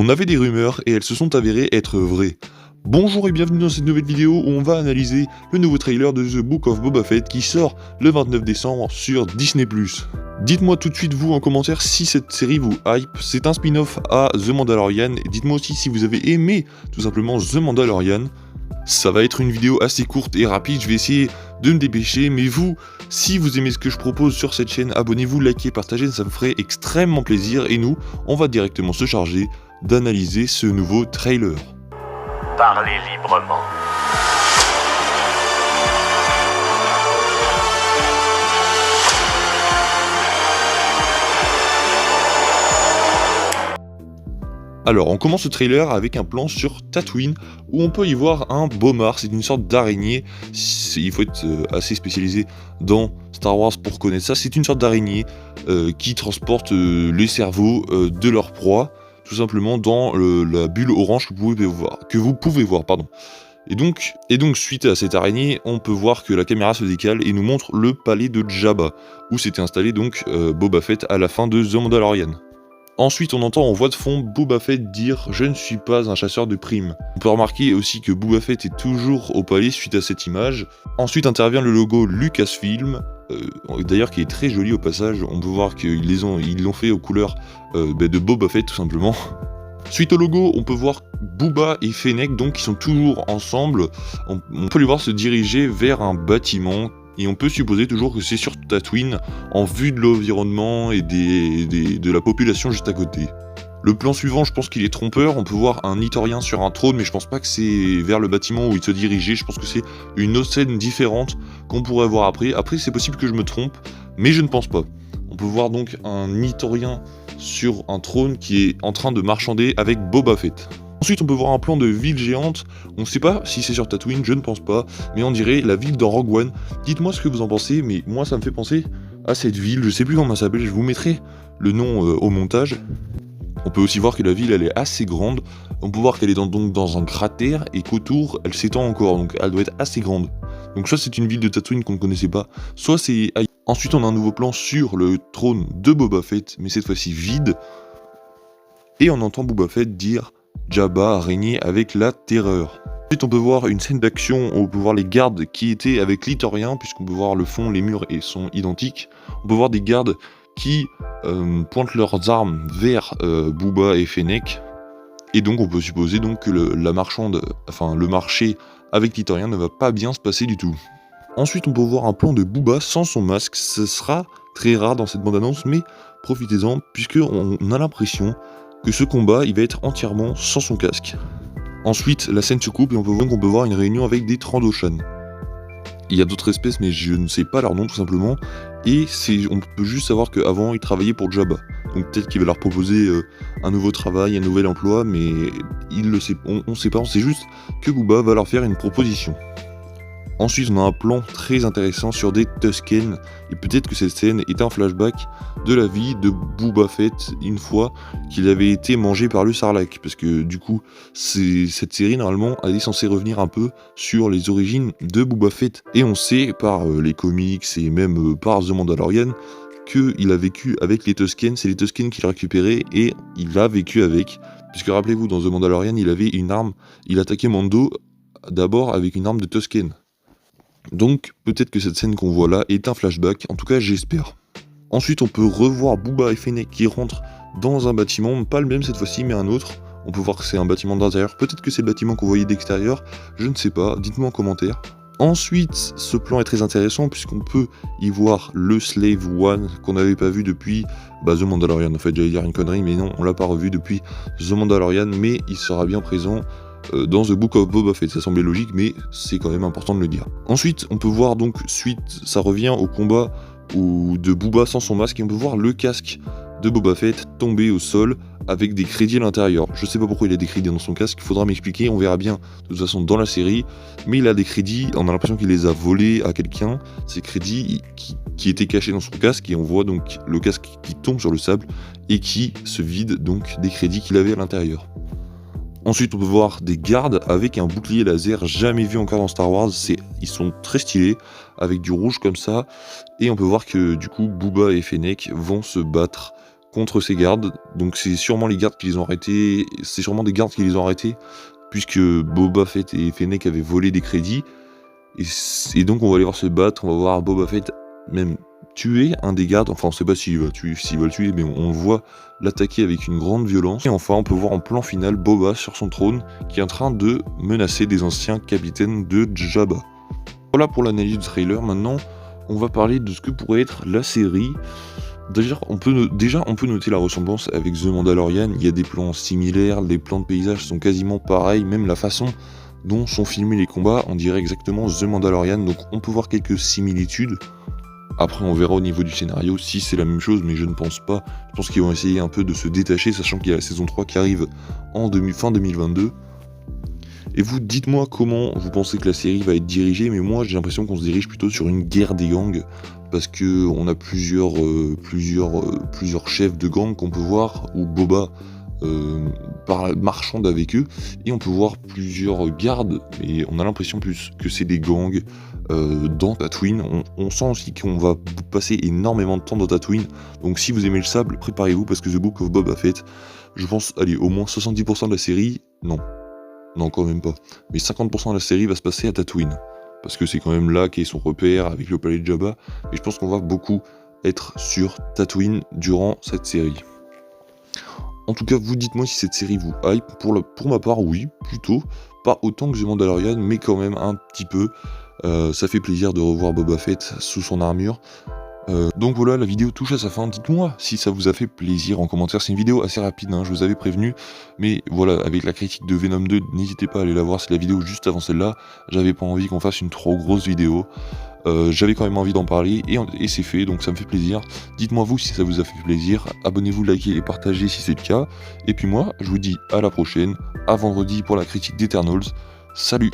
On avait des rumeurs et elles se sont avérées être vraies. Bonjour et bienvenue dans cette nouvelle vidéo où on va analyser le nouveau trailer de The Book of Boba Fett qui sort le 29 décembre sur Disney+. Dites-moi tout de suite vous en commentaire si cette série vous hype, c'est un spin-off à The Mandalorian, et dites-moi aussi si vous avez aimé tout simplement The Mandalorian. Ça va être une vidéo assez courte et rapide, je vais essayer de me dépêcher, mais vous, si vous aimez ce que je propose sur cette chaîne, abonnez-vous, likez, partagez, ça me ferait extrêmement plaisir, et nous, on va directement se charger d'analyser ce nouveau trailer. Parlez librement. Alors, on commence ce trailer avec un plan sur Tatooine, où on peut y voir un B'omar, c'est une sorte d'araignée, il faut être assez spécialisé dans Star Wars pour connaître ça, c'est une sorte d'araignée qui transporte les cerveaux de leur proie, tout simplement dans la bulle orange que vous pouvez voir. Et donc, suite à cette araignée, on peut voir que la caméra se décale et nous montre le palais de Jabba, où s'était installé donc Boba Fett à la fin de The Mandalorian. Ensuite, on entend en voix de fond Boba Fett dire « Je ne suis pas un chasseur de primes ». On peut remarquer aussi que Boba Fett est toujours au palais suite à cette image. Ensuite intervient le logo Lucasfilm, d'ailleurs qui est très joli au passage. On peut voir qu'ils l'ont fait aux couleurs de Boba Fett tout simplement. Suite au logo, on peut voir Booba et Fennec donc qui sont toujours ensemble. On peut les voir se diriger vers un bâtiment. Et on peut supposer toujours que c'est sur Tatooine, en vue de l'environnement et de la population juste à côté. Le plan suivant, je pense qu'il est trompeur, on peut voir un Nitorien sur un trône, mais je pense pas que c'est vers le bâtiment où il se dirigeait, je pense que c'est une autre scène différente qu'on pourrait voir après. Après, c'est possible que je me trompe, mais je ne pense pas. On peut voir donc un Nitorien sur un trône qui est en train de marchander avec Boba Fett. Ensuite, on peut voir un plan de ville géante. On ne sait pas si c'est sur Tatooine, je ne pense pas, mais on dirait la ville dans Rogue One. Dites-moi ce que vous en pensez, mais moi ça me fait penser à cette ville, je sais plus comment elle s'appelle, je vous mettrai le nom au montage. On peut aussi voir que la ville elle est assez grande, on peut voir qu'elle est donc dans un cratère et qu'autour elle s'étend encore, donc elle doit être assez grande. Donc soit c'est une ville de Tatooine qu'on ne connaissait pas, soit c'est ailleurs. Ensuite on a un nouveau plan sur le trône de Boba Fett, mais cette fois-ci vide. Et on entend Boba Fett dire Jabba a régné avec la terreur. Ensuite on peut voir une scène d'action où on peut voir les gardes qui étaient avec l'Itorien, puisqu'on peut voir le fond, les murs et sont identiques. On peut voir des gardes qui pointent leurs armes vers Booba et Fennec. Et donc on peut supposer donc que le marché avec l'Itorien ne va pas bien se passer du tout. Ensuite on peut voir un plan de Booba sans son masque, ce sera très rare dans cette bande-annonce, mais profitez-en puisqu'on a l'impression que ce combat il va être entièrement sans son casque. Ensuite la scène se coupe et on peut voir une réunion avec des Trandoshan. Il y a d'autres espèces mais je ne sais pas leur nom tout simplement, et on peut juste savoir qu'avant ils travaillaient pour Jabba. Donc peut-être qu'il va leur proposer un nouveau travail, un nouvel emploi, mais on ne sait pas, on sait juste que Booba va leur faire une proposition. Ensuite, on a un plan très intéressant sur des Tusken, et peut-être que cette scène est un flashback de la vie de Boba Fett une fois qu'il avait été mangé par le Sarlacc, parce que du coup, cette série normalement elle est censée revenir un peu sur les origines de Boba Fett, et on sait par les comics et même par The Mandalorian qu'il a vécu avec les Tusken, c'est les Tusken qu'il a récupéré et il a vécu avec, puisque rappelez-vous dans The Mandalorian il avait une arme, il attaquait Mando d'abord avec une arme de Tusken. Donc peut-être que cette scène qu'on voit là est un flashback, en tout cas j'espère. Ensuite on peut revoir Booba et Fennec qui rentrent dans un bâtiment, pas le même cette fois-ci mais un autre. On peut voir que c'est un bâtiment d'intérieur, peut-être que c'est le bâtiment qu'on voyait d'extérieur, je ne sais pas, dites-moi en commentaire. Ensuite ce plan est très intéressant puisqu'on peut y voir le Slave One qu'on n'avait pas vu depuis The Mandalorian. En fait j'allais dire une connerie mais non, on l'a pas revu depuis The Mandalorian, mais il sera bien présent dans The Book of Boba Fett. Ça semblait logique mais c'est quand même important de le dire. Ensuite on peut voir donc ça revient au combat de Booba sans son masque et on peut voir le casque de Boba Fett tomber au sol avec des crédits à l'intérieur. Je sais pas pourquoi il a des crédits dans son casque, il faudra m'expliquer, on verra bien de toute façon dans la série, mais il a des crédits, on a l'impression qu'il les a volés à quelqu'un, ces crédits qui étaient cachés dans son casque, et on voit donc le casque qui tombe sur le sable et qui se vide donc des crédits qu'il avait à l'intérieur. Ensuite on peut voir des gardes avec un bouclier laser jamais vu encore dans Star Wars, ils sont très stylés, avec du rouge comme ça, et on peut voir que du coup Booba et Fennec vont se battre contre ces gardes. Donc c'est sûrement les gardes qui les ont arrêtés. C'est sûrement des gardes qui les ont arrêtés, puisque Boba Fett et Fennec avaient volé des crédits. Et donc on va aller voir se battre, on va voir Boba Fett même tuer un des gardes. Enfin on sait pas s'il va le tuer, mais on le voit l'attaquer avec une grande violence. Et enfin on peut voir en plan final Boba sur son trône qui est en train de menacer des anciens capitaines de Jabba. Voilà pour l'analyse du trailer. Maintenant on va parler de ce que pourrait être la série. Déjà on peut noter la ressemblance avec The Mandalorian. Il y a des plans similaires, les plans de paysage sont quasiment pareils, même la façon dont sont filmés les combats, on dirait exactement The Mandalorian, donc on peut voir quelques similitudes. Après on verra au niveau du scénario si c'est la même chose, mais je ne pense pas. Je pense qu'ils vont essayer un peu de se détacher, sachant qu'il y a la saison 3 qui arrive en fin 2022. Et vous, dites-moi comment vous pensez que la série va être dirigée, mais moi j'ai l'impression qu'on se dirige plutôt sur une guerre des gangs, parce que on a plusieurs chefs de gangs qu'on peut voir, ou Boba marchande avec eux, et on peut voir plusieurs gardes, et on a l'impression plus que c'est des gangs dans Tatooine. On sent aussi qu'on va passer énormément de temps dans Tatooine, donc si vous aimez le sable, préparez-vous, parce que The Book of Boba Fett, je pense, allez, au moins 70% de la série, non quand même pas, mais 50% de la série va se passer à Tatooine, parce que c'est quand même là qu'est son repère avec le palais de Jabba, et je pense qu'on va beaucoup être sur Tatooine durant cette série. En tout cas, vous dites-moi si cette série vous hype. Pour ma part, oui, plutôt. Pas autant que The Mandalorian, mais quand même un petit peu. Ça fait plaisir de revoir Boba Fett sous son armure. Donc voilà, la vidéo touche à sa fin. Dites-moi si ça vous a fait plaisir en commentaire. C'est une vidéo assez rapide, hein, je vous avais prévenu. Mais voilà, avec la critique de Venom 2, n'hésitez pas à aller la voir. C'est la vidéo juste avant celle-là. J'avais pas envie qu'on fasse une trop grosse vidéo. J'avais quand même envie d'en parler et c'est fait, donc ça me fait plaisir. Dites-moi vous si ça vous a fait plaisir, abonnez-vous, likez et partagez si c'est le cas. Et puis moi, je vous dis à la prochaine, à vendredi pour la critique d'Eternals. Salut!